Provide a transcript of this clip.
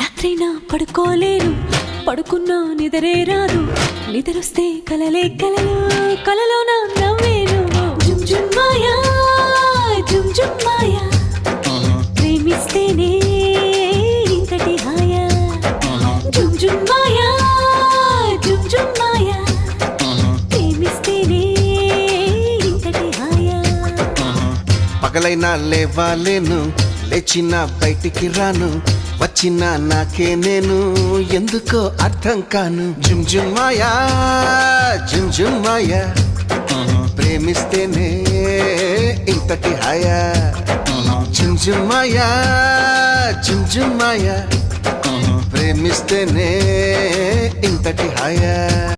రాత్రైనా పడుకోలేను, పడుకున్నా నిద్రే రాదు, నిద్రొస్తే కలలే కలలు, కలలో నా నవ్వేను. జుమ్ జుమ్ మాయా, జుమ్ జుమ్ మాయా, ప్రేమిస్తేనే ఇంతటి హాయా. జుమ్ జుమ్ మాయా, జుమ్ జుమ్ మాయా, ప్రేమిస్తేనే ఇంతటి హాయా. పగలైనా లేవాలేను, లేచిన బయటికి రాను, వచ్చిన నాకే నేను ఎందుకో అర్థం కాను. జుమ్ జుమ్ మాయా, జుమ్ జుమ్ మాయా, ప్రేమిస్తేనే ఇంతటి హాయా. జుమ్ జుమ్ మాయా, జుమ్ జుమ్ మాయా, ప్రేమిస్తేనే ఇంతటి హాయా.